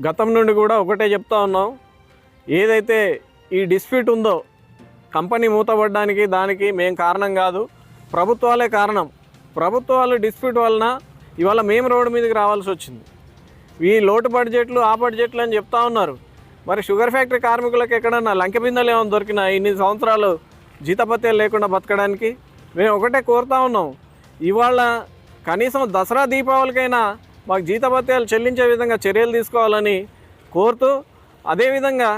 గతం నుండి కూడా ఒకటే చెప్తా ఉన్నాం, ఏదైతే ఈ డిస్ప్యూట్ ఉందో కంపెనీ మూతపడడానికి దానికి మేము కారణం కాదు, ప్రభుత్వాలే కారణం. ప్రభుత్వాలు డిస్ప్యూట్ వలన ఇవాళ మేము రోడ్డు మీదకి రావాల్సి వచ్చింది. ఈ లోటు బడ్జెట్లు ఆ బడ్జెట్లు అని చెప్తా ఉన్నారు. మరి షుగర్ ఫ్యాక్టరీ కార్మికులకు ఎక్కడన్నా లంకె బిందెలు ఏమైనా దొరికినా ఇన్ని సంవత్సరాలు జీతపత్యాలు లేకుండా బతకడానికి? మేము ఒకటే కోరుతా ఉన్నాం, ఇవాళ కనీసం దసరా దీపావళికైనా మాకు జీతభత్యాలు చెల్లించే విధంగా చర్యలు తీసుకోవాలని కోరుతూ, అదేవిధంగా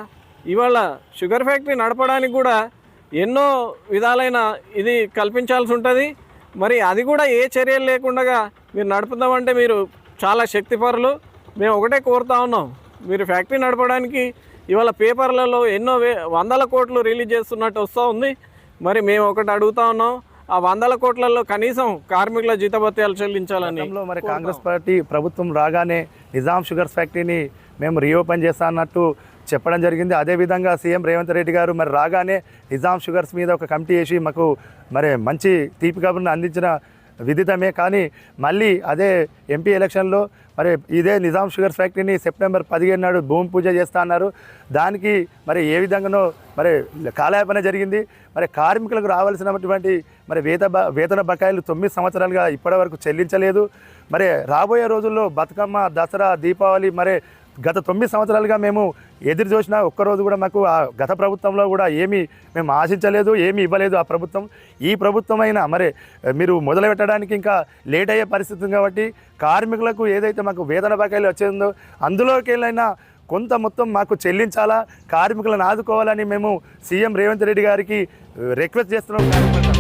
ఇవాళ షుగర్ ఫ్యాక్టరీ నడపడానికి కూడా ఎన్నో విధాలైన ఇది కల్పించాల్సి ఉంటుంది. మరి అది కూడా ఏ చర్యలు లేకుండా మీరు నడుపుదామంటే మీరు చాలా శక్తిపరులు. మేము ఒకటే కోరుతా ఉన్నాం, మీరు ఫ్యాక్టరీ నడపడానికి ఇవాళ పేపర్లలో ఎన్నో వందల కోట్లు రిలీజ్ చేస్తున్నట్టు వస్తూ ఉంది. మరి మేము ఒకటి అడుగుతా ఉన్నాం, ఆ 100 కోట్లలో కనీసం కార్మికుల జీతభత్యాలు చెల్లించాలని. మరి కాంగ్రెస్ పార్టీ ప్రభుత్వం రాగానే నిజాం షుగర్స్ ఫ్యాక్టరీని మేము రీఓపెన్ చేస్తా అన్నట్టు చెప్పడం జరిగింది. అదేవిధంగా సీఎం రేవంత్ రెడ్డి గారు మరి రాగానే నిజాం షుగర్స్ మీద ఒక కమిటీ వేసి మాకు మరి మంచి తీపి కబుర్ని అందించిన విదితమే. కానీ మళ్ళీ అదే ఎంపీ ఎలక్షన్లో మరి ఇదే నిజాం షుగర్స్ ఫ్యాక్టరీని సెప్టెంబర్ 15 నాడు భూమి పూజ చేస్తా అన్నారు. దానికి మరి ఏ విధంగానో మరి కాలయాపన జరిగింది. మరి కార్మికులకు రావాల్సినటువంటి మరి వేతన బకాయిలు 9 సంవత్సరాలుగా ఇప్పటివరకు చెల్లించలేదు. మరి రాబోయే రోజుల్లో బతుకమ్మ, దసరా, దీపావళి మరి గత 9 సంవత్సరాలుగా మేము ఎదురు చూసినా ఒక్కరోజు కూడా మాకు ఆ గత ప్రభుత్వంలో కూడా ఏమీ మేము ఆశించలేదు, ఏమీ ఇవ్వలేదు ఆ ప్రభుత్వం. ఈ ప్రభుత్వం అయినా మరి మీరు మొదలుపెట్టడానికి ఇంకా లేట్ అయ్యే పరిస్థితి ఉంది. కాబట్టి కార్మికులకు ఏదైతే మాకు వేతన బకాయిలు వచ్చేందో అందులోకి వెళ్ళైనా కొంత మొత్తం మాకు చెల్లించాలా, కార్మికులను ఆదుకోవాలని మేము సీఎం రేవంత్ రెడ్డి గారికి రిక్వెస్ట్ చేస్తున్నాం.